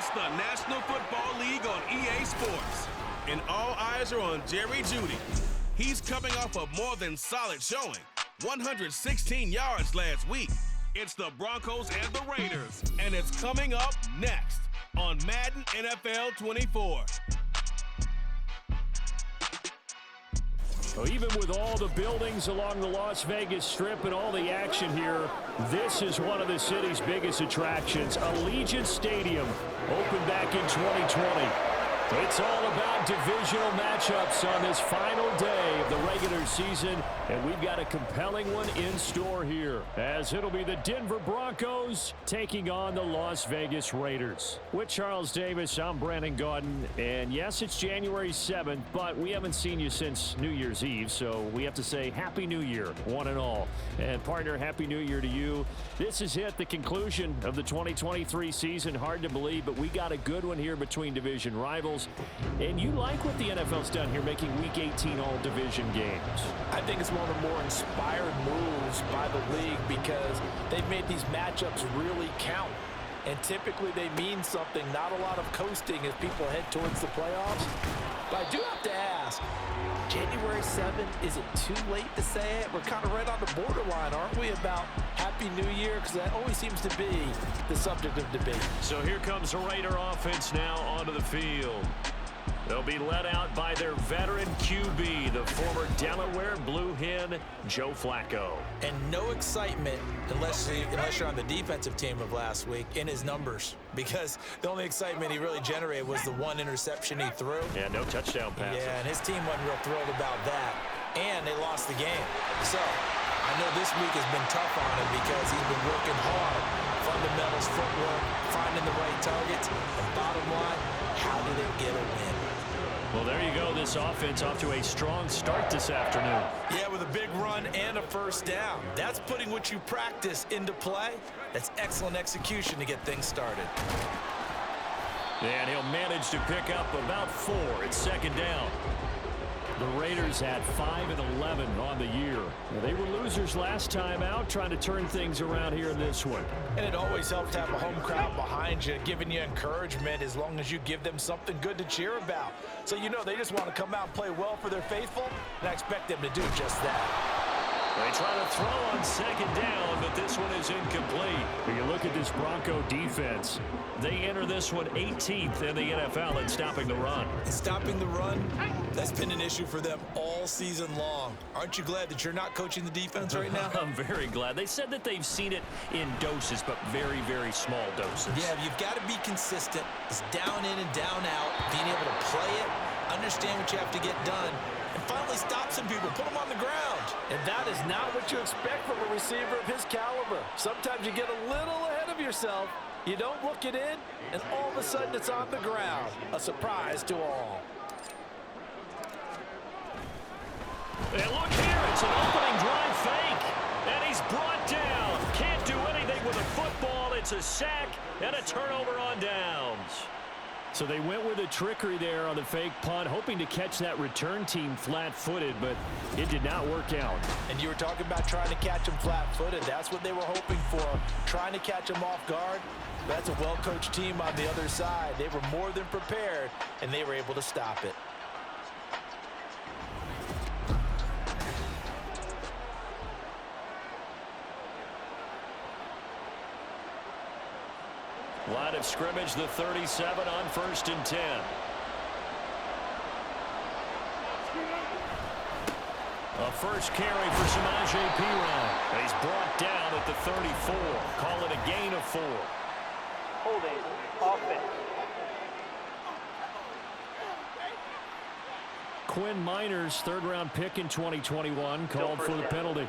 It's the National Football League on EA Sports. And all eyes are on Jerry Jeudy. He's coming off a more than solid showing. 116 yards last week. It's the Broncos and the Raiders. And it's coming up next on Madden NFL 24. Well, even with all the buildings along the Las Vegas Strip and all the action here, this is one of the city's biggest attractions. Allegiant Stadium opened back in 2020. It's all about divisional matchups on this final day of the regular season, and we've got a compelling one in store here, as it'll be the Denver Broncos taking on the Las Vegas Raiders. With Charles Davis, I'm Brandon Gaudin, and yes, it's January 7th, but we haven't seen you since New Year's Eve, so we have to say Happy New Year, one and all. And partner, Happy New Year to you. This is it, the conclusion of the 2023 season. Hard to believe, but we got a good one here between division rivals. And you like what the NFL's done here, making Week 18 all-division games. I think it's one of the more inspired moves by the league because they've made these matchups really count. And typically they mean something, not a lot of coasting as people head towards the playoffs. But I do have to ask, January 7th, is it too late to say it? We're kind of right on the borderline, aren't we, about Happy New Year? Because that always seems to be the subject of debate. So here comes the Raider offense now onto the field. They'll be led out by their veteran QB, the former Delaware Blue Hen, Joe Flacco. And no excitement unless you're on the defensive team of last week in his numbers, because the only excitement he really generated was the one interception he threw. Yeah, no touchdown pass. Yeah, and his team wasn't real thrilled about that. And they lost the game. So I know this week has been tough on him because he's been working hard. Fundamentals, footwork, finding the right targets. And bottom line, how do they get a win? Well, there you go. This offense off to a strong start this afternoon. Yeah, with a big run and a first down. That's putting what you practice into play. That's excellent execution to get things started. And he'll manage to pick up about 4 at second down. The Raiders had 5 and 11 on the year. They were losers last time out, trying to turn things around here in this one. And it always helps to have a home crowd behind you, giving you encouragement as long as you give them something good to cheer about. So you know they just want to come out and play well for their faithful, and I expect them to do just that. They try to throw on second down, but this one is incomplete. When you look at this Bronco defense, they enter this one 18th in the NFL in stopping the run. Stopping the run, that's been an issue for them all season long. Aren't you glad that you're not coaching the defense right now? I'm very glad. They said that they've seen it in doses, but very, very small doses. Yeah, you've got to be consistent. It's down in and down out, being able to play it, understand what you have to get done, and finally stop some people, put them on the ground. And that is not what you expect from a receiver of his caliber. Sometimes you get a little ahead of yourself, you don't look it in, and all of a sudden it's on the ground. A surprise to all. And look here, it's an opening drive fake, and he's brought down. Can't do anything with a football. It's a sack and a turnover on downs. So they went with a trickery there on the fake punt, hoping to catch that return team flat-footed, but it did not work out. And you were talking about trying to catch them flat-footed. That's what they were hoping for, trying to catch them off guard. That's a well-coached team on the other side. They were more than prepared, and they were able to stop it. Line of scrimmage, the 37 on 1st and 10. A first carry for Samaje Perine. He's brought down at the 34. Call it a gain of 4. Holding offense. Quinn Miners, third-round pick in 2021, called for the penalty.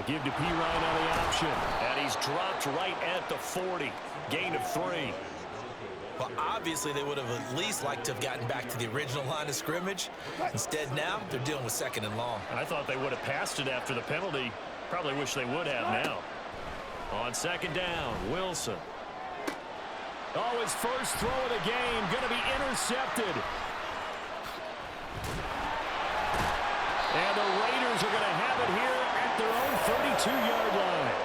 Give to Perine on the option. And he's dropped right at the 40. Gain of 3. Well, obviously they would have at least liked to have gotten back to the original line of scrimmage. Instead now, they're dealing with 2nd and long. I thought they would have passed it after the penalty. Probably wish they would have now. On 2nd down, Wilson. Oh, his first throw of the game going to be intercepted. And the Raiders are going to have it here at their own 32-yard line.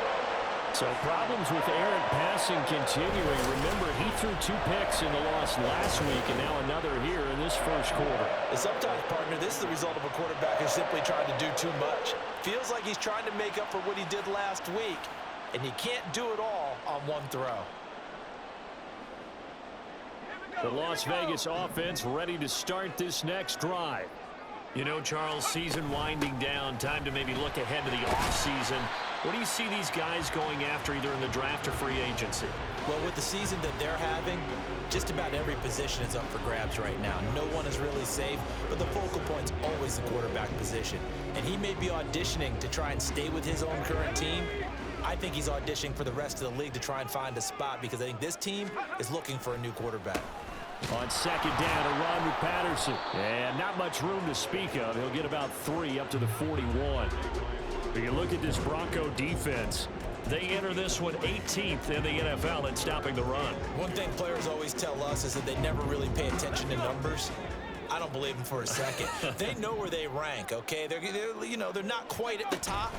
So problems with errant passing continuing. Remember, he threw 2 picks in the loss last week, and now another here in this first quarter. And sometimes, partner, this is the result of a quarterback who's simply trying to do too much. Feels like he's trying to make up for what he did last week, and he can't do it all on one throw. The Las Vegas offense ready to start this next drive. You know, Charles, season winding down, time to maybe look ahead to the offseason. What do you see these guys going after either in the draft or free agency? Well, with the season that they're having, just about every position is up for grabs right now. No one is really safe, but the focal point's always the quarterback position. And he may be auditioning to try and stay with his own current team. I think he's auditioning for the rest of the league to try and find a spot because I think this team is looking for a new quarterback. On second down, a run with Patterson. And not much room to speak of. He'll get about 3 up to the 41. But you look at this Bronco defense. They enter this one 18th in the NFL at stopping the run. One thing players always tell us is that they never really pay attention to numbers. I don't believe them for a second. They know where they rank, okay? They're not quite at the top,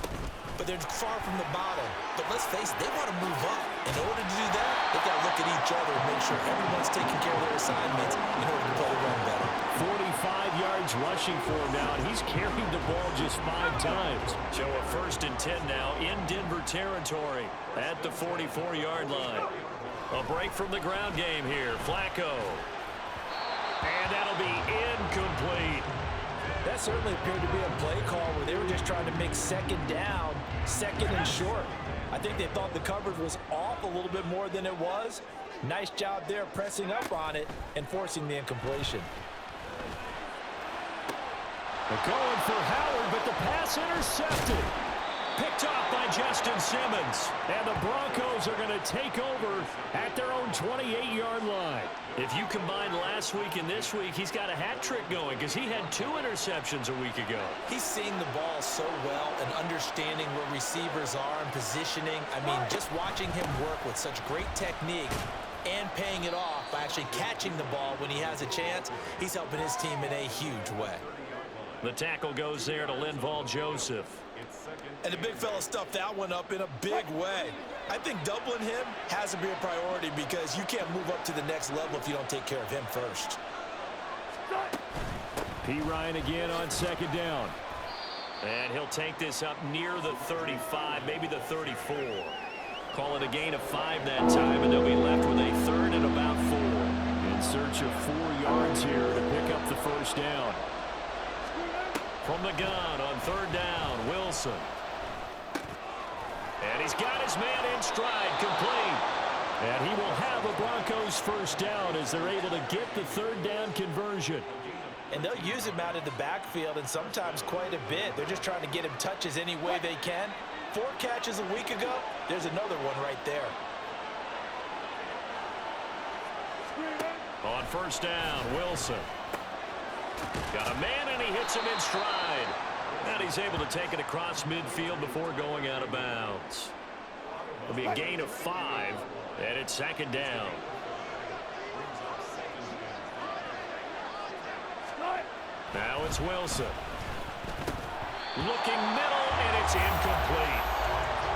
but they're far from the bottom. But let's face it, they want to move up. In order to do that, they've got to look at each other and make sure everyone's taking care of their assignments in order to play the run better. 45 yards rushing for him now, and he's carried the ball just 5 times. So a 1st and 10 now in Denver territory at the 44-yard line. A break from the ground game here. Flacco. And that'll be incomplete. That certainly appeared to be a play call where they were just trying to make second down, second and short. I think they thought the coverage was off a little bit more than it was. Nice job there pressing up on it and forcing the incompletion. They're going for Howard, but the pass intercepted. Picked off by Justin Simmons. And the Broncos are going to take over at their own 28-yard line. If you combine last week and this week, he's got a hat trick going because he had 2 interceptions a week ago. He's seeing the ball so well and understanding where receivers are and positioning. I mean, just watching him work with such great technique and paying it off by actually catching the ball when he has a chance, he's helping his team in a huge way. The tackle goes there to Linval Joseph. And the big fella stuffed that one up in a big way. I think doubling him has to be a priority because you can't move up to the next level if you don't take care of him first. P. Ryan again on second down. And he'll take this up near the 35, maybe the 34. Call it a gain of 5 that time, and they'll be left with a 3rd and about 4. In search of 4 yards here to pick up the first down. From the gun on 3rd down, Wilson. And he's got his man in stride, complete. And he will have a Broncos first down as they're able to get the 3rd down conversion. And they'll use him out of the backfield and sometimes quite a bit. They're just trying to get him touches any way they can. 4 catches a week ago, there's another one right there. On 1st down, Wilson. Got a man, and he hits him in stride. And he's able to take it across midfield before going out of bounds. It'll be a gain of 5, and it's 2nd down. Now it's Wilson. Looking middle, and it's incomplete.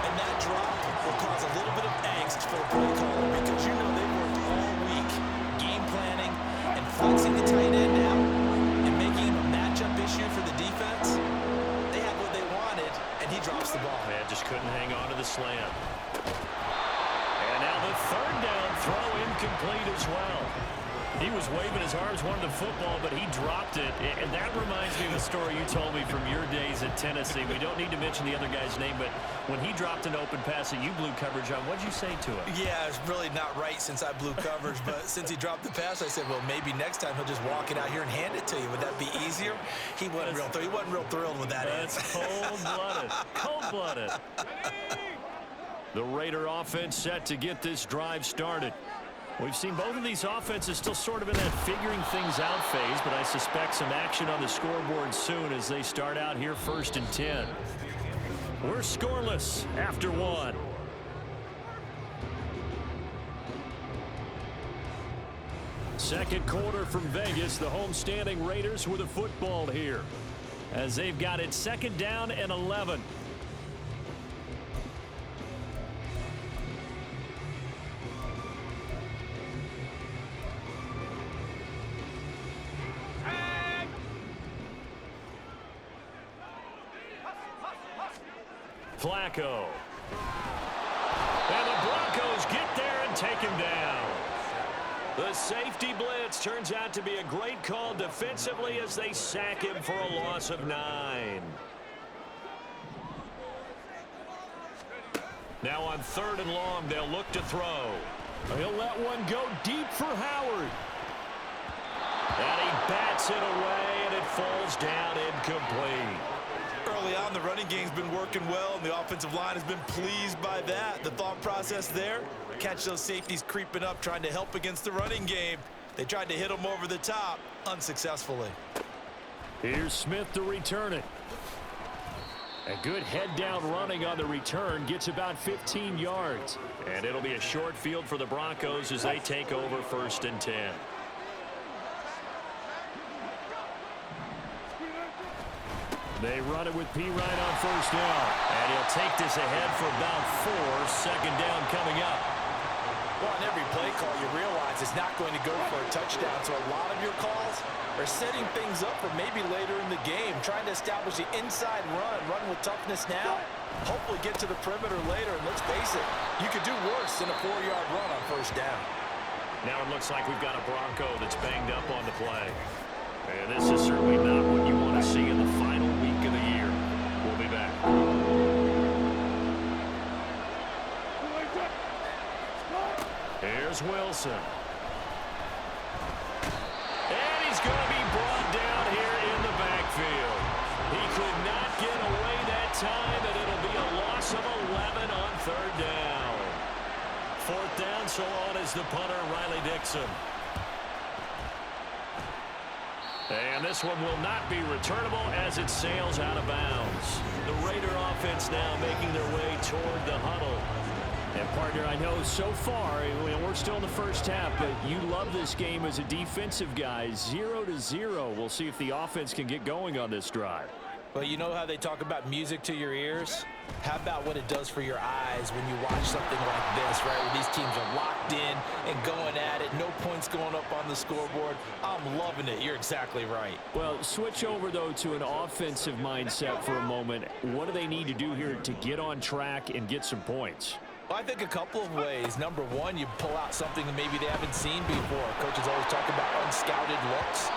And that drop will cause a little bit of angst for the play caller because you know they've worked all week game planning and flexing the tight end out and making him a matchup issue for the defense. They had what they wanted, and he drops the ball. Man, just couldn't hang on to the slant. And now the 3rd down throw incomplete as well. He was waving his arms, wanted the football, but he dropped it. And that reminds me of the story you told me from your days at Tennessee. We don't need to mention the other guy's name, but when he dropped an open pass that you blew coverage on, what'd you say to him? Yeah, it's really not right since I blew coverage, but since he dropped the pass, I said, well, maybe next time he'll just walk it out here and hand it to you. Would that be easier? He wasn't real thrilled with that. That's cold-blooded. Cold-blooded. The Raider offense set to get this drive started. We've seen both of these offenses still sort of in that figuring things out phase, but I suspect some action on the scoreboard soon as they start out here 1st and 10. We're scoreless after 1. Second quarter from Vegas. The homestanding Raiders with a football here, as they've got it 2nd down and 11. Flacco. And the Broncos get there and take him down. The safety blitz turns out to be a great call defensively as they sack him for a loss of 9. Now on 3rd and long, they'll look to throw. He'll let one go deep for Howard. And he bats it away, and it falls down incomplete. Early on, the running game's been working well, and the offensive line has been pleased by that. The thought process there, catch those safeties creeping up, trying to help against the running game. They tried to hit them over the top, unsuccessfully. Here's Smith to return it. A good head-down running on the return, gets about 15 yards. And it'll be a short field for the Broncos as they take over 1st and 10. They run it with P. Ryan on 1st down. And he'll take this ahead for about 4. 2nd down coming up. Well, on every play call, you realize it's not going to go for a touchdown. So a lot of your calls are setting things up for maybe later in the game, trying to establish the inside run with toughness now, hopefully get to the perimeter later. And let's face it, you could do worse than a 4-yard run on 1st down. Now it looks like we've got a Bronco that's banged up on the play. And this is certainly not what you want to see in the final week of the year. We'll be back. Here's Wilson. And he's going to be brought down here in the backfield. He could not get away that time, and it'll be a loss of 11 on 3rd down. 4th down, so on is the punter, Riley Dixon. And this one will not be returnable as it sails out of bounds. The Raider offense now making their way toward the huddle. And, partner, I know so far, we're still in the 1st half, but you love this game as a defensive guy. 0-0. We'll see if the offense can get going on this drive. Well, you know how they talk about music to your ears? How about what it does for your eyes when you watch something like this, right? Where these teams are locked in and going at it. No points going up on the scoreboard. I'm loving it. You're exactly right. Well, switch over, though, to an offensive mindset for a moment. What do they need to do here to get on track and get some points? Well, I think a couple of ways. Number one, you pull out something that maybe they haven't seen before. Coaches always talk about unscouted looks.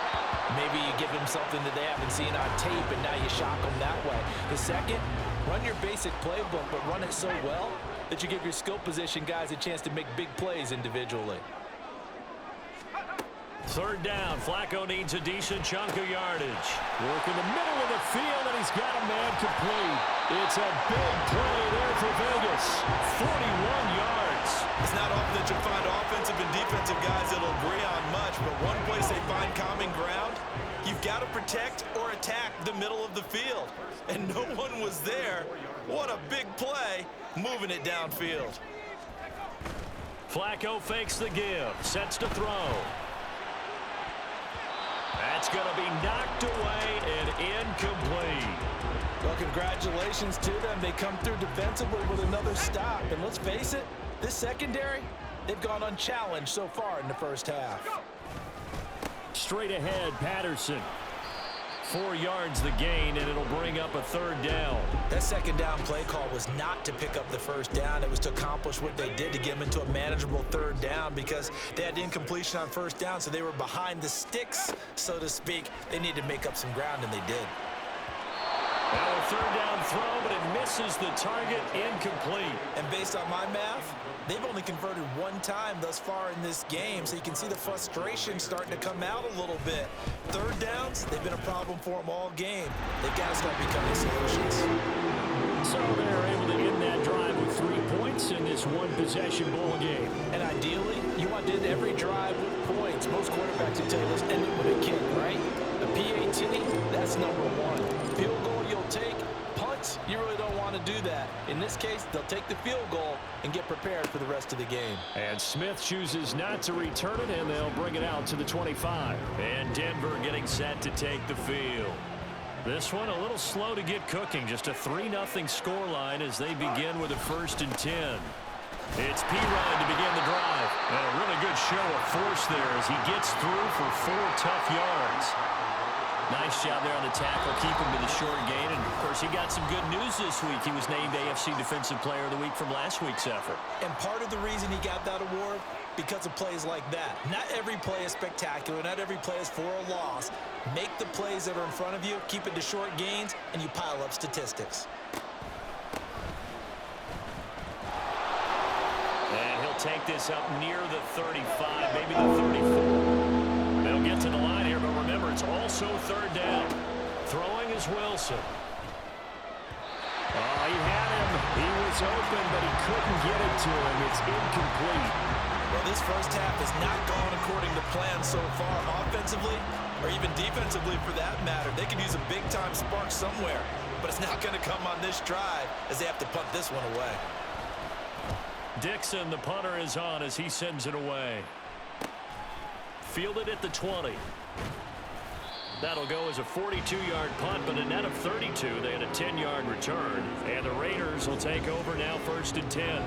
Maybe you give them something that they haven't seen on tape, and now you shock them that way. The second, run your basic playbook, but run it so well that you give your skill position guys a chance to make big plays individually. 3rd down. Flacco needs a decent chunk of yardage. Work in the middle of the field, and he's got a man complete. It's a big play there for Vegas. 41 yards. It's not often that you'll find offensive and defensive guys that'll agree on much, but one place they find common ground, you've got to protect or attack the middle of the field. And no one was there. What a big play, moving it downfield. Flacco fakes the give, sets to throw. That's going to be knocked away and incomplete. Well, congratulations to them. They come through defensively with another stop. And let's face it, this secondary, they've gone unchallenged so far in the 1st half. Straight ahead, Patterson. 4 yards the gain, and it'll bring up a 3rd down. That 2nd down play call was not to pick up the 1st down. It was to accomplish what they did to get them into a manageable 3rd down because they had incompletion on 1st down, so they were behind the sticks, so to speak. They needed to make up some ground, and they did. Now a 3rd down throw, but it misses the target, incomplete. And based on my math, they've only converted 1 time thus far in this game, so you can see the frustration starting to come out a little bit. 3rd downs, they've been a problem for them all game. They've got to start becoming solutions. So they're able to end that drive with 3 points in this one-possession ball game. And ideally, you want to end every drive with points. Most quarterbacks will tell you, let's end it with a kick, right? A PAT, that's number 1. Field goal you'll take, punt, points. You really don't want to do that. In this case, they'll take the field goal and get prepared for the rest of the game. And Smith chooses not to return it, and they'll bring it out to the 25. And Denver getting set to take the field. This one a little slow to get cooking. Just a 3-0 scoreline as they begin with a 1st and 10. It's Perine to begin the drive. And a really good show of force there as he gets through for 4 tough yards. Nice job there on the tackle, keep him to the short gain. And, of course, he got some good news this week. He was named AFC Defensive Player of the Week from last week's effort. And part of the reason he got that award, because of plays like that. Not every play is spectacular. Not every play is for a loss. Make the plays that are in front of you, keep it to short gains, and you pile up statistics. And he'll take this up near the 35, maybe the 34. They'll get to the line here, but remember, it's also 3rd down. Throwing is Wilson. Oh, he had him. He was open, but he couldn't get it to him. It's incomplete. Well, this first half has not gone according to plan so far offensively, or even defensively for that matter. They could use a big-time spark somewhere, but it's not going to come on this drive as they have to punt this one away. Dixon, the punter, is on as he sends it away. Fielded at the 20. That'll go as a 42-yard punt, but a net of 32. They had a 10-yard return. And the Raiders will take over now 1st and 10.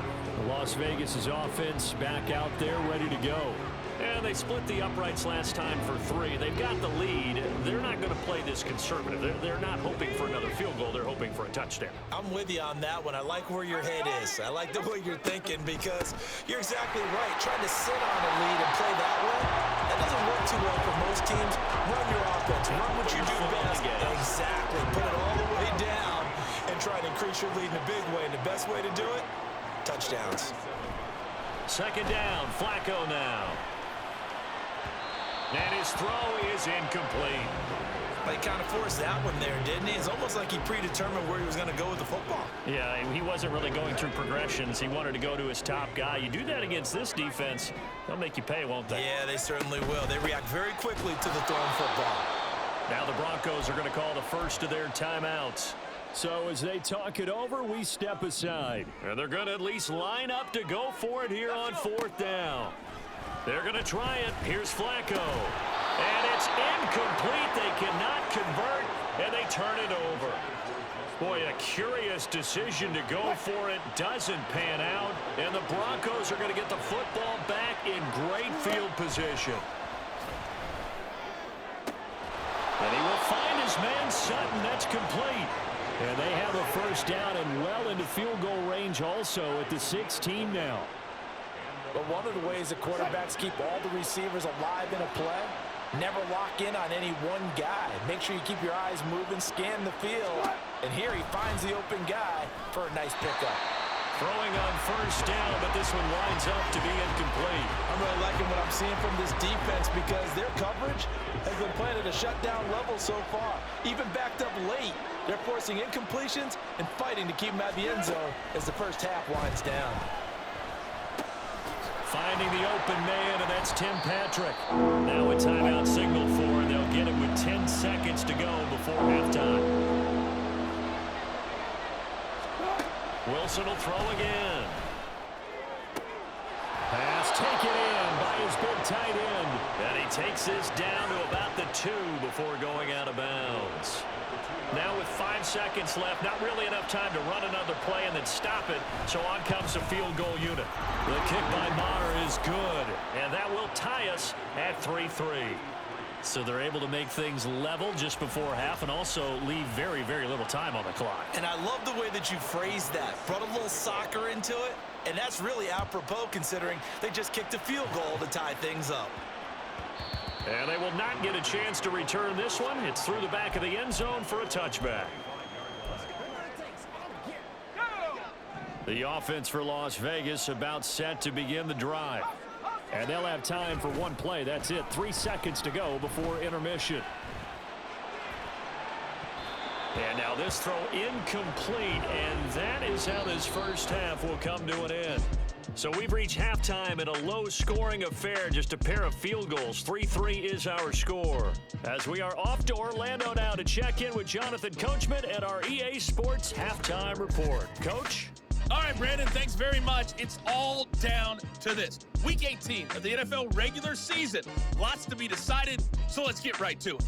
Las Vegas' offense back out there ready to go. And they split the uprights last time for 3. They've got the lead. They're not going to play this conservative. They're not hoping for another field goal. They're hoping for a touchdown. I'm with you on that one. I like where your head is. I like the way you're thinking because you're exactly right. Trying to sit on a lead and play that way, that doesn't work too well for most teams. Run your offense. Run what you do best. Exactly. Put it all the way down and try to increase your lead in a big way. And the best way to do it, touchdowns. 2nd down. Flacco now. And his throw is incomplete. But he kind of forced that one there, didn't he? It's almost like he predetermined where he was going to go with the football. Yeah, he wasn't really going through progressions. He wanted to go to his top guy. You do that against this defense, they'll make you pay, won't they? Yeah, they certainly will. They react very quickly to the thrown football. Now the Broncos are going to call the first of their timeouts. So as they talk it over, we step aside. And they're going to at least line up to go for it here on 4th down. They're going to try it. Here's Flacco. And it's incomplete. They cannot convert, and they turn it over. Boy, a curious decision to go for it. Doesn't pan out, and the Broncos are going to get the football back in great field position. And he will find his man Sutton. That's complete. And they have a 1st down and well into field goal range also at the 16 now. But one of the ways that quarterbacks keep all the receivers alive in a play, never lock in on any one guy. Make sure you keep your eyes moving, scan the field. And here he finds the open guy for a nice pickup. Throwing on 1st down, but this one winds up to be incomplete. I'm really liking what I'm seeing from this defense because their coverage has been playing at a shutdown level so far. Even backed up late, they're forcing incompletions and fighting to keep them out of the end zone as the first half winds down. Finding the open man, and that's Tim Patrick. Now a timeout signal for, and they'll get it with 10 seconds to go before halftime. Wilson will throw again. Pass taken in by his big tight end. And he takes this down to about the 2 before going out of bounds. Now with 5 seconds left, not really enough time to run another play and then stop it. So on comes the field goal unit. The kick by Maher is good, and that will tie us at 3-3. So they're able to make things level just before half and also leave very, very little time on the clock. And I love the way that you phrased that. Brought a little soccer into it, and that's really apropos considering they just kicked a field goal to tie things up. And they will not get a chance to return this one. It's through the back of the end zone for a touchback. The offense for Las Vegas about set to begin the drive. And they'll have time for one play. That's it. 3 seconds to go before intermission. And now this throw incomplete. And that is how this first half will come to an end. So we've reached halftime in a low-scoring affair, just a pair of field goals. 3-3 is our score. As we are off to Orlando now to check in with Jonathan Coachman at our EA Sports Halftime Report. Coach? All right, Brandon, thanks very much. It's all down to this. Week 18 of the NFL regular season. Lots to be decided, so let's get right to it.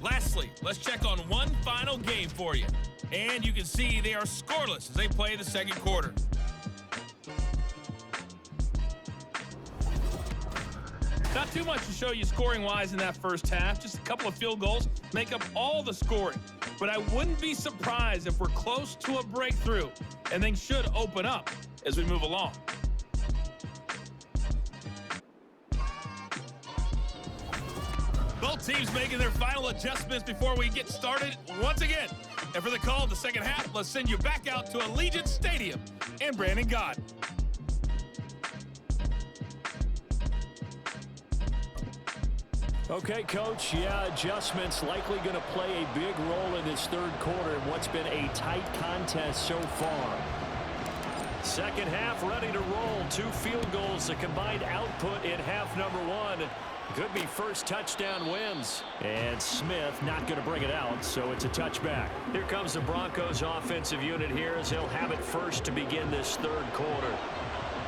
Lastly, let's check on one final game for you. And you can see they are scoreless as they play the second quarter. Not too much to show you scoring-wise in that first half. Just a couple of field goals make up all the scoring. But I wouldn't be surprised if we're close to a breakthrough, and things should open up as we move along. Both teams making their final adjustments before we get started once again. And for the call of the second half, let's send you back out to Allegiant Stadium and Brandon God. Okay, Coach, yeah, adjustments likely going to play a big role in this third quarter in what's been a tight contest so far. Second half ready to roll. 2 field goals, the combined output in half number 1. Could be first touchdown wins. And Smith not going to bring it out, so it's a touchback. Here comes the Broncos offensive unit here as they'll have it first to begin this third quarter.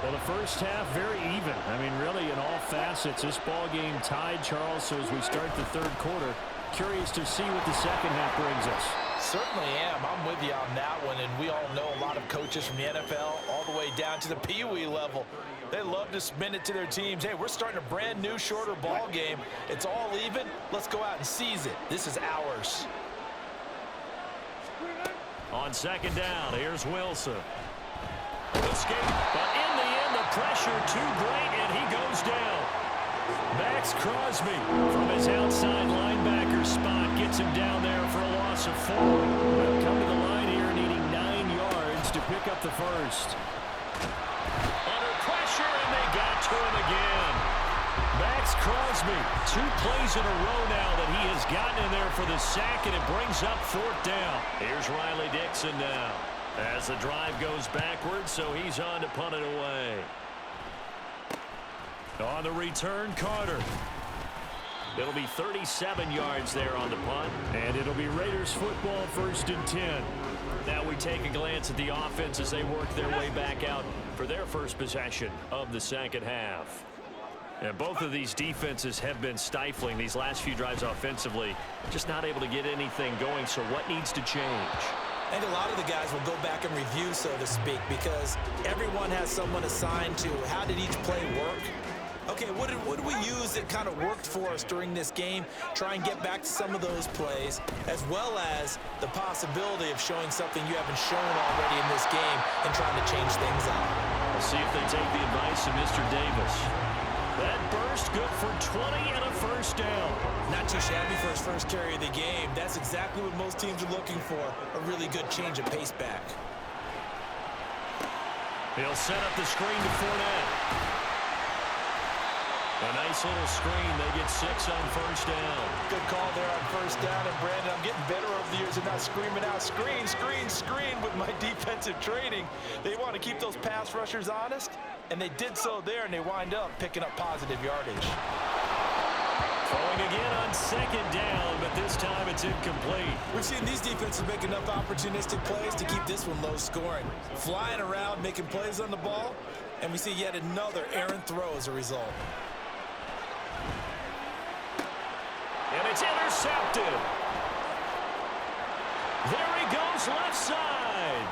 Well, the first half very even. I mean, really in all facets. This ball game tied, Charles, so as we start the third quarter, curious to see what the second half brings us. Certainly am. I'm with you on that one, and we all know a lot of coaches from the NFL all the way down to the Pee Wee level. They love to spin it to their teams. Hey, we're starting a brand new, shorter ball game. It's all even. Let's go out and seize it. This is ours. On second down, here's Wilson. Escape, but in the end, the pressure too great, and he goes down. Max Crosby from his outside linebacker spot gets him down there for a loss of 4. They'll come to the line here needing 9 yards to pick up the first. Under pressure, and they got to him again. Max Crosby, 2 plays in a row now that he has gotten in there for the sack, and it brings up 4th down. Here's Riley Dixon now as the drive goes backwards, so he's on to punt it away. On the return, Carter. It'll be 37 yards there on the punt, and it'll be Raiders football 1st and 10. Now we take a glance at the offense as they work their way back out for their first possession of the second half. And both of these defenses have been stifling these last few drives offensively, just not able to get anything going, so what needs to change? I think a lot of the guys will go back and review, so to speak, because everyone has someone assigned to how did each play work. Okay, what did we use that kind of worked for us during this game? Try and get back to some of those plays, as well as the possibility of showing something you haven't shown already in this game and trying to change things up. We'll see if they take the advice of Mr. Davis. That burst good for 20 and a first down. Not too shabby for his first carry of the game. That's exactly what most teams are looking for, a really good change of pace back. He'll set up the screen to Fournette. A nice little screen. They get 6 on first down. Good call there on first down. And, Brandon, I'm getting better over the years and not screaming out, screen, screen, screen with my defensive training. They want to keep those pass rushers honest, and they did so there, and they wind up picking up positive yardage. Throwing again on second down, but this time it's incomplete. We've seen these defenses make enough opportunistic plays to keep this one low scoring. Flying around, making plays on the ball, and we see yet another errant throw as a result. And it's intercepted. There he goes, left side.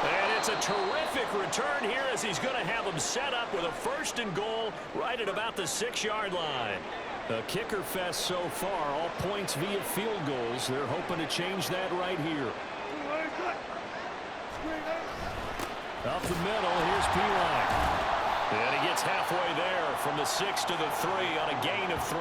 And it's a terrific return here as he's going to have them set up with a 1st and goal right at about the 6-yard line. A kicker fest so far, all points via field goals. They're hoping to change that right here. Up the middle, here's P-Line. And he gets halfway there from the 6 to the 3 on a gain of 3.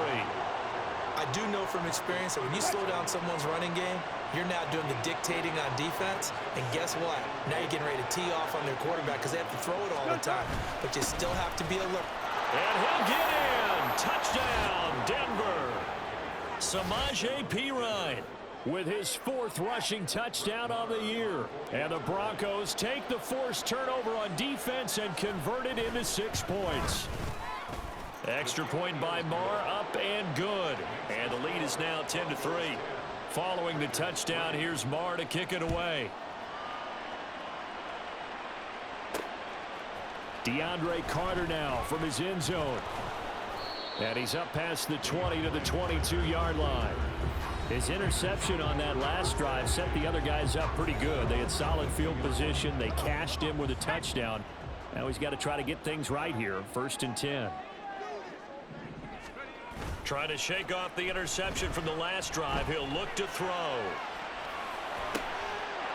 I I do know from experience that when you slow down someone's running game, you're now doing the dictating on defense. And guess what? Now you're getting ready to tee off on their quarterback because they have to throw it all the time. But you still have to be alert. And he'll get in. Touchdown, Denver. Samaje Perine with his 4th rushing touchdown on the year. And the Broncos take the forced turnover on defense and convert it into 6 points. Extra point by Marr, up and good. And the lead is now 10-3. Following the touchdown, here's Marr to kick it away. DeAndre Carter now from his end zone. And he's up past the 20 to the 22-yard line. His interception on that last drive set the other guys up pretty good. They had solid field position. They cashed him with a touchdown. Now he's got to try to get things right here. 1st and 10. Trying to shake off the interception from the last drive. He'll look to throw.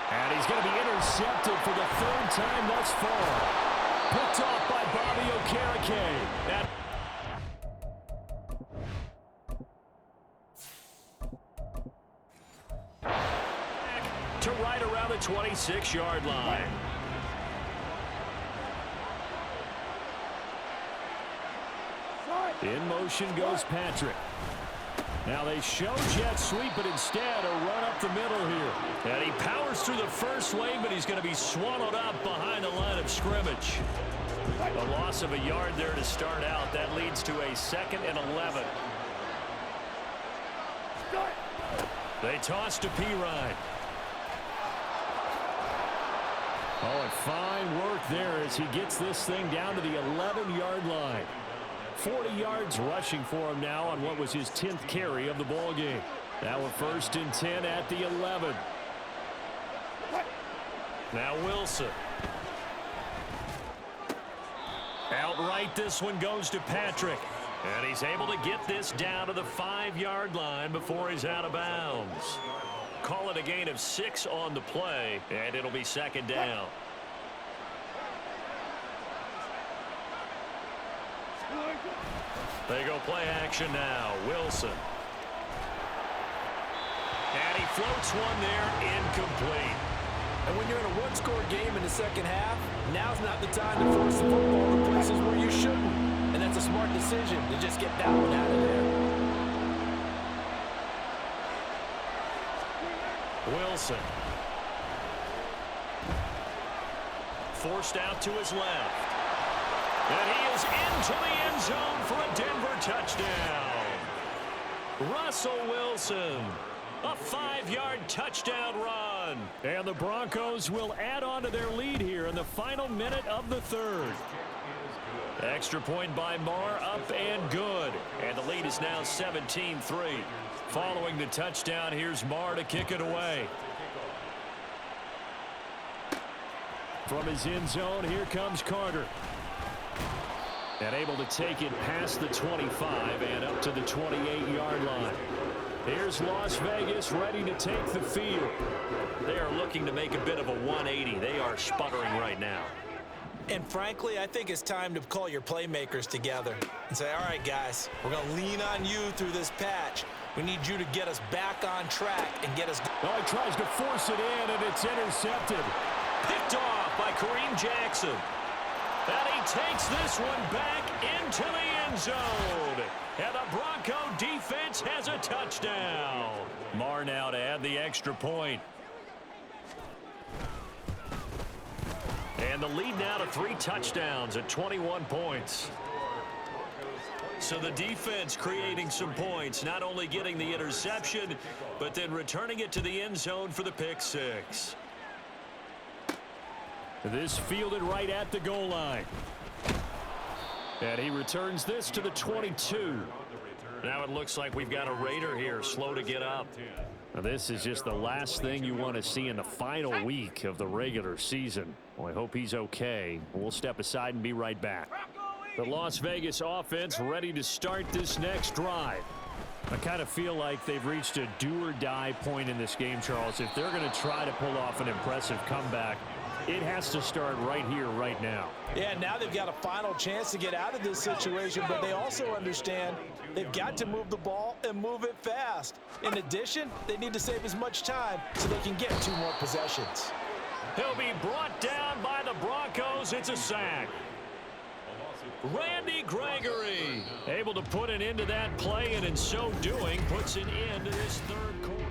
And he's going to be intercepted for the 3rd time thus far. Picked off by Bobby Okereke. To right around the 26-yard line. In motion goes Patrick. Now they show jet sweep, but instead a run up the middle here. And he powers through the first lane, but he's going to be swallowed up behind the line of scrimmage. A loss of a yard there to start out. That leads to a 2nd and 11. They toss to Perine. Oh, and fine work there as he gets this thing down to the 11-yard line. 40 yards rushing for him now on what was his 10th carry of the ball game. Now a 1st and 10 at the 11. Now Wilson. Outright, this one goes to Patrick. And he's able to get this down to the 5-yard line before he's out of bounds. Call it a gain of 6 on the play, and it'll be 2nd down. They go play action now. Wilson. And he floats one there, incomplete. And when you're in a one-score game in the 2nd half, now's not the time to force the football to places where you shouldn't. And that's a smart decision to just get that one out of there. Wilson. Forced out to his left. And he is into the end zone for a Denver touchdown. Russell Wilson. A 5-yard touchdown run. And the Broncos will add on to their lead here in the final minute of the 3rd. Extra point by Marr, up and good. And the lead is now 17-3. Following the touchdown, here's Marr to kick it away. From his end zone, here comes Carter. And able to take it past the 25 and up to the 28-yard line. Here's Las Vegas ready to take the field. They are looking to make a bit of a 180. They are sputtering right now. And frankly, I think it's time to call your playmakers together and say, all right, guys, we're going to lean on you through this patch. We need you to get us back on track and get us. Oh, he tries to force it in, and it's intercepted. Picked off by Kareem Jackson. And he takes this one back into the end zone. And the Bronco defense has a touchdown. Marr now to add the extra point. And the lead now to 3 touchdowns at 21 points. So the defense creating some points, not only getting the interception, but then returning it to the end zone for the pick 6. This fielded right at the goal line. And he returns this to the 22. Now it looks like we've got a Raider here, slow to get up. Now this is just the last thing you want to see in the final week of the regular season. Well, I hope he's okay. We'll step aside and be right back. The Las Vegas offense ready to start this next drive. I kind of feel like they've reached a do-or-die point in this game, Charles. If they're going to try to pull off an impressive comeback, It has to start right here, right now. Yeah, now they've got a final chance to get out of this situation, but they also understand they've got to move the ball and move it fast. In addition, they need to save as much time so they can get 2 more possessions. He'll be brought down by the Broncos. It's a sack. Randy Gregory able to put an end to that play, and in so doing puts an end to this 3rd quarter.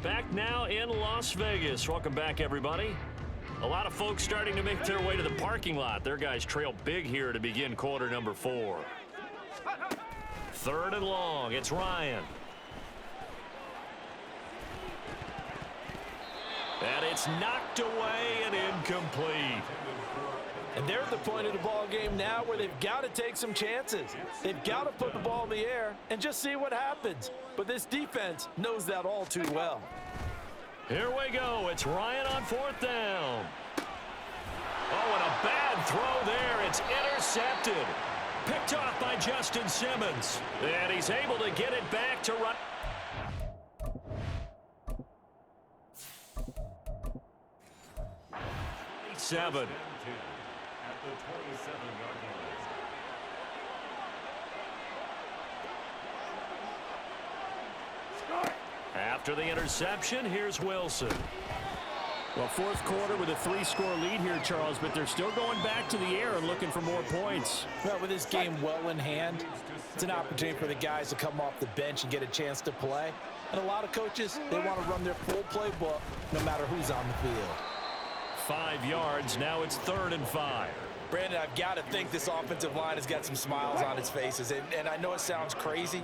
Back now in Las Vegas. Welcome back, everybody. A lot of folks starting to make their way to the parking lot. Their guys trail big here to begin quarter number 4. 3rd and long. It's Ryan. And it's knocked away and incomplete. And they're at the point of the ball game now where they've got to take some chances. They've got to put the ball in the air and just see what happens. But this defense knows that all too well. Here we go. It's Ryan on 4th down. Oh, and a bad throw there. It's intercepted. Picked off by Justin Simmons. And he's able to get it back to run. Seven. After the interception, here's Wilson. Well, 4th quarter with a 3-score lead here, Charles, but they're still going back to the air and looking for more points. Well, with this game well in hand, it's an opportunity for the guys to come off the bench and get a chance to play. And a lot of coaches, they want to run their full playbook no matter who's on the field. 5 yards. Now it's 3rd and 5. Brandon, I've got to think this offensive line has got some smiles on its faces. And I know it sounds crazy,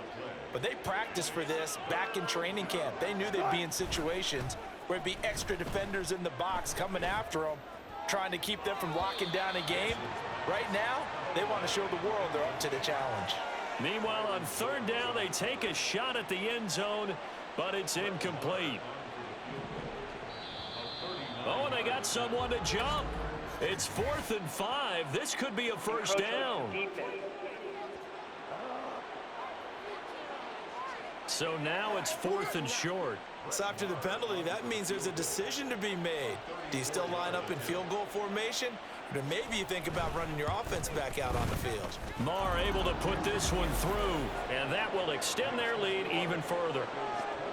but they practiced for this back in training camp. They knew they'd be in situations where it'd be extra defenders in the box coming after them, trying to keep them from locking down a game. Right now, they want to show the world they're up to the challenge. Meanwhile, on 3rd down, they take a shot at the end zone, but it's incomplete. Oh, and they got someone to jump. It's 4th and 5. This could be a first down. So now it's 4th and short. So after the penalty, that means there's a decision to be made. Do you still line up in field goal formation? Or maybe you think about running your offense back out on the field. Marr able to put this one through, and that will extend their lead even further.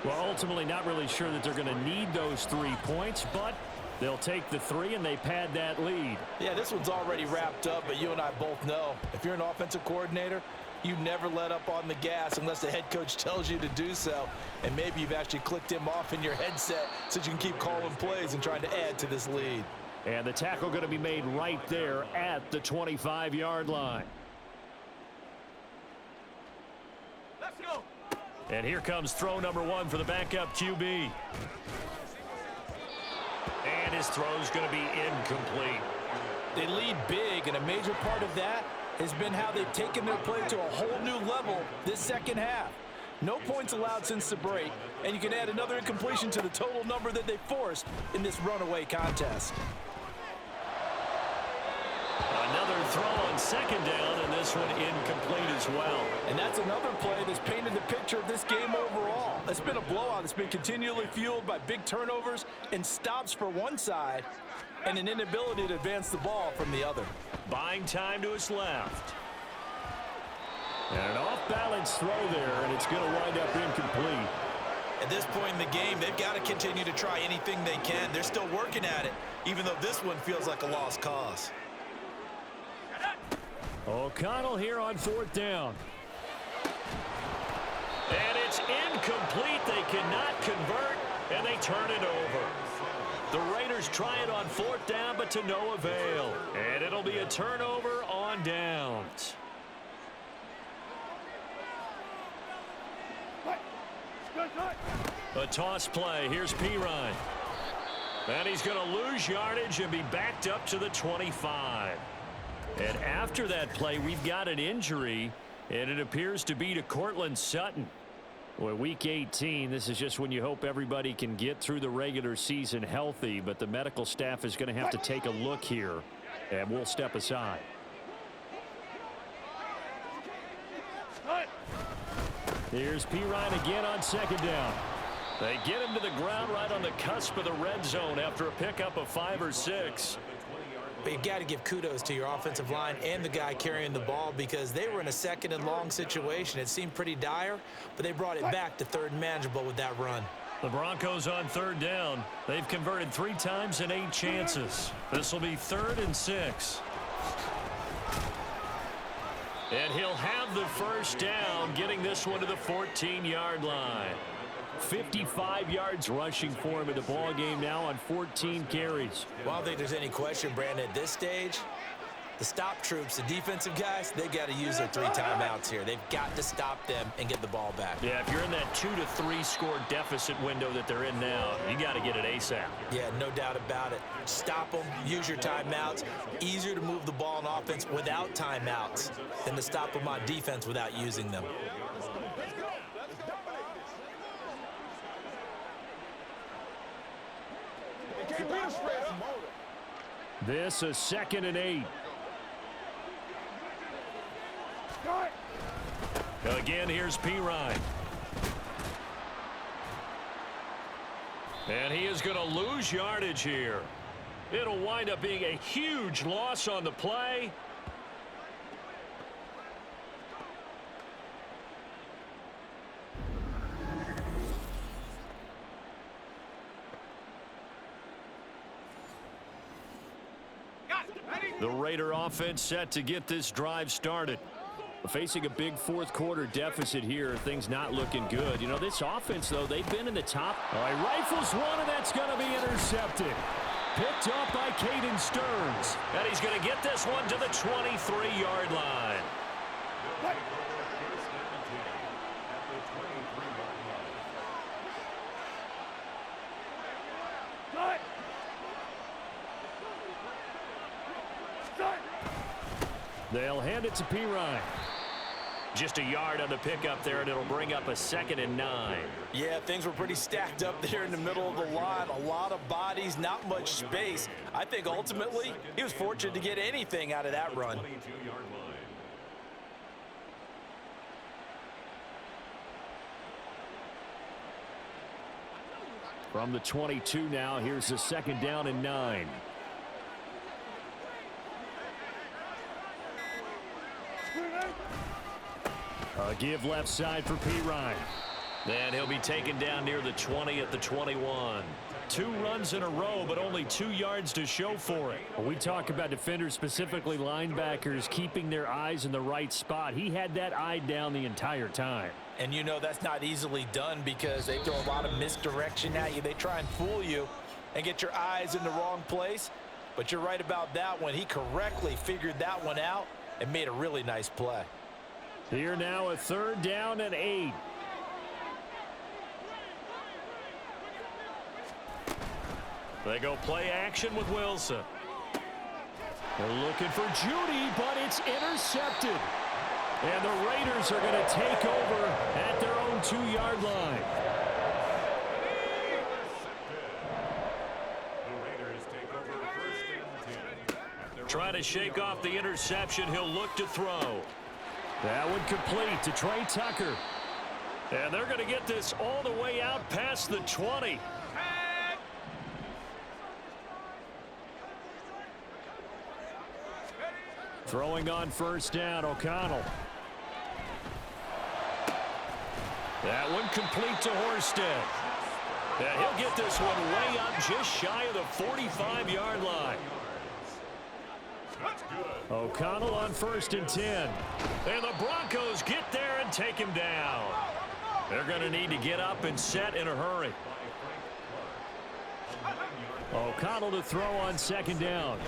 Well, ultimately not really sure that they're going to need those 3 points, but they'll take the 3 and they pad that lead. Yeah, this one's already wrapped up, but you and I both know if you're an offensive coordinator, you never let up on the gas unless the head coach tells you to do so. And maybe you've actually clicked him off in your headset so you can keep calling plays and trying to add to this lead. And the tackle going to be made right there at the 25-yard line. Let's go. And here comes throw number 1 for the backup QB. And his throw's going to be incomplete. They lead big, and a major part of that has been how they've taken their play to a whole new level this second half. No points allowed since the break, and you can add another incompletion to the total number that they forced in this runaway contest. Another throw on 2nd down, and this one incomplete as well. And that's another play that's painted the picture of this game overall. It's been a blowout that's been continually fueled by big turnovers and stops for one side and an inability to advance the ball from the other. Buying time to his left. And an off-balance throw there, and it's going to wind up incomplete. At this point in the game, they've got to continue to try anything they can. They're still working at it, even though this one feels like a lost cause. O'Connell here on 4th down. And it's incomplete. They cannot convert, and they turn it over. The Raiders try it on 4th down, but to no avail. And it'll be a turnover on downs. A toss play. Here's Pirine. And he's going to lose yardage and be backed up to the 25. And after that play, we've got an injury, and it appears to be to Cortland Sutton. Well, week 18, this is just when you hope everybody can get through the regular season healthy, but the medical staff is going to have to take a look here, and we'll step aside. Here's Pirine again on 2nd down. They get him to the ground right on the cusp of the red zone after a pickup of 5 or 6. But you've got to give kudos to your offensive line and the guy carrying the ball because they were in a 2nd and long situation. It seemed pretty dire, but they brought it back to 3rd and manageable with that run. The Broncos on 3rd down. They've converted 3 times in 8 chances. This will be 3rd and 6. And he'll have the 1st down, getting this one to the 14-yard line. 55 yards rushing for him in the ball game now on 14 carries. Well, I don't think there's any question, Brandon, at this stage, the stop troops, the defensive guys, they got to use their 3 timeouts here. They've got to stop them and get the ball back. Yeah, if you're in that 2 to 3 score deficit window that they're in now, you got to get it ASAP. Yeah, no doubt about it. Stop them, use your timeouts. Easier to move the ball on offense without timeouts than to stop them on defense without using them. This is 2nd and 8. Again, here's Pirine. And he is going to lose yardage here. It'll wind up being a huge loss on the play. The Raider offense set to get this drive started. Facing a big 4th quarter deficit here, things not looking good. You know, this offense, though, they've been in the top. All right, rifles one, and that's going to be intercepted. Picked up by Caden Stearns. And he's going to get this one to the 23-yard line. They'll hand it to Pirine. Just a yard on the pickup there, and it'll bring up a 2nd and 9. Yeah, things were pretty stacked up there in the middle of the line. A lot of bodies, not much space. I think ultimately he was fortunate to get anything out of that run. From the 22 now, here's the 2nd down and 9. Give left side for Pirine. And he'll be taken down near the 20 at the 21. 2 runs in a row, but only 2 yards to show for it. When we talk about defenders, specifically linebackers, keeping their eyes in the right spot. He had that eye down the entire time. And you know that's not easily done because they throw a lot of misdirection at you. They try and fool you and get your eyes in the wrong place. But you're right about that one. He correctly figured that one out and made a really nice play. Here now a 3rd down and 8. They go play action with Wilson. They're looking for Judy, but it's intercepted. And the Raiders are going to take over at their own 2-yard line. Trying to shake off the interception. He'll look to throw. That one complete to Trey Tucker. And they're going to get this all the way out past the 20. Throwing on 1st down, O'Connell. That one complete to Horsted. And he'll get this one way up just shy of the 45-yard line. O'Connell on 1st and 10. And the Broncos get there and take him down. They're going to need to get up and set in a hurry. O'Connell to throw on 2nd down.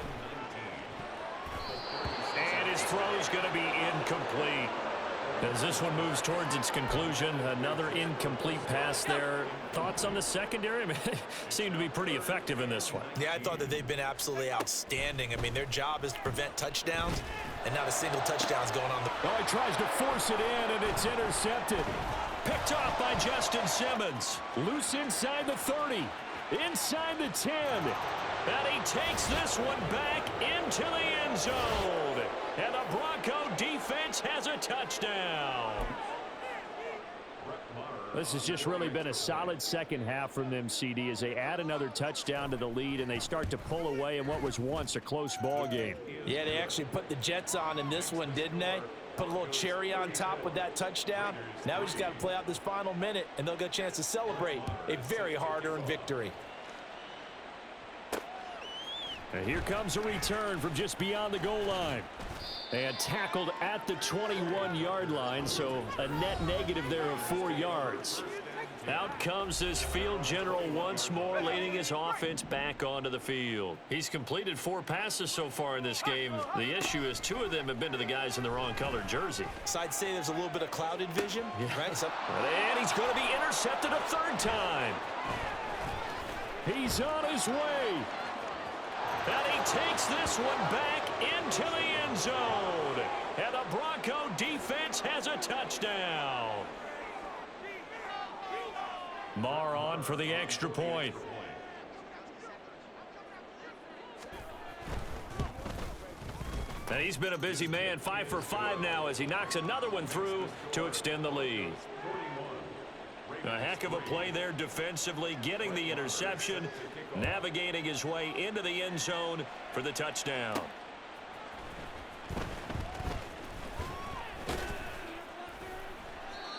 And his throw is going to be incomplete. As this one moves towards its conclusion, another incomplete pass there. Thoughts on the secondary? I mean, they seem to be pretty effective in this one. Yeah, I thought that they've been absolutely outstanding. I mean, their job is to prevent touchdowns, and not a single touchdown is going on. Oh, he tries to force it in, and it's intercepted. Picked off by Justin Simmons. Loose inside the 30, inside the 10. And he takes this one back into the end zone. And the Bronco defense has a touchdown. This has just really been a solid second half from them, CD, as they add another touchdown to the lead and they start to pull away in what was once a close ball game. Yeah, they actually put the Jets on in this one, didn't they? Put a little cherry on top with that touchdown. Now we just got to play out this final minute, and they'll get a chance to celebrate a very hard-earned victory. And here comes a return from just beyond the goal line. And tackled at the 21-yard line, so a net negative there of 4 yards. Out comes this field general once more, leading his offense back onto the field. He's completed 4 passes so far in this game. The issue is 2 of them have been to the guys in the wrong colored jersey. So I'd say there's a little bit of clouded vision, right? So and he's going to be intercepted a 3rd time. He's on his way. And he takes this one back into the end zone. And the Bronco defense has a touchdown. Marr on for the extra point. And he's been a busy man, 5 for 5 now as he knocks another one through to extend the lead. A heck of a play there defensively, getting the interception, navigating his way into the end zone for the touchdown.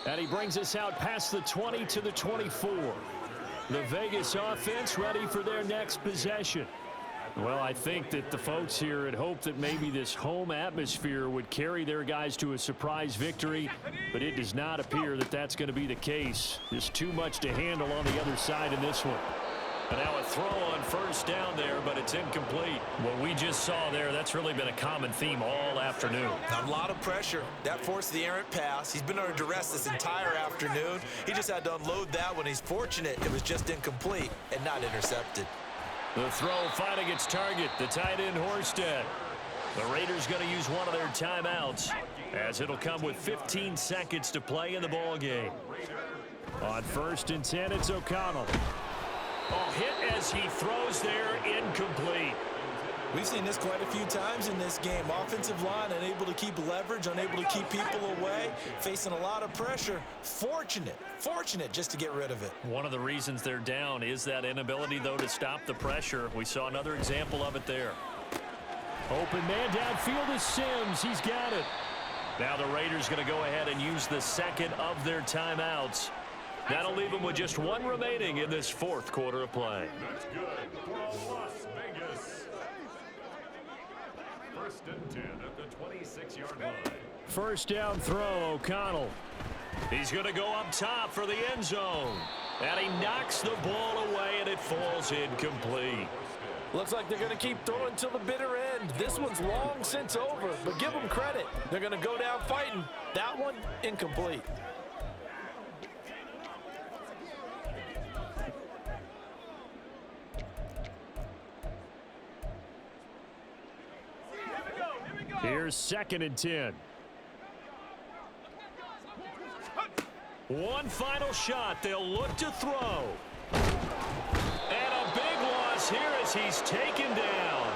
And he brings us out past the 20 to the 24. The Vegas offense ready for their next possession. Well, I think that the folks here had hoped that maybe this home atmosphere would carry their guys to a surprise victory, but it does not appear that that's going to be the case. Just too much to handle on the other side in this one. And now a throw on 1st down there, but it's incomplete. What we just saw there, that's really been a common theme all afternoon. a lot of pressure. That forced the errant pass. He's been under duress this entire afternoon. He just had to unload that one. He's fortunate it was just incomplete and not intercepted. The throw finding its target, the tight end Horsted. The Raiders going to use one of their timeouts as it'll come with 15 seconds to play in the ball game. On 1st and 10, it's O'Connell. Oh, hit as he throws there, incomplete. We've seen this quite a few times in this game. Offensive line unable to keep leverage, unable to keep people away, facing a lot of pressure. Fortunate just to get rid of it. One of the reasons they're down is that inability, though, to stop the pressure. We saw another example of it there. Open man downfield is Sims. He's got it. Now the Raiders going to go ahead and use the second of their timeouts. That'll leave them with just 1 remaining in this 4th quarter of play. That's good for Las Vegas. 1st and 10 at the 26-yard line. 1st down throw, O'Connell. He's going to go up top for the end zone. And he knocks the ball away, and it falls incomplete. Looks like they're going to keep throwing till the bitter end. This one's long since over, but give them credit. They're going to go down fighting. That one, incomplete. Here's 2nd and 10. One final shot. They'll look to throw. And a big loss here as he's taken down.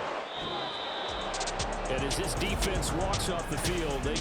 And as this defense walks off the field, they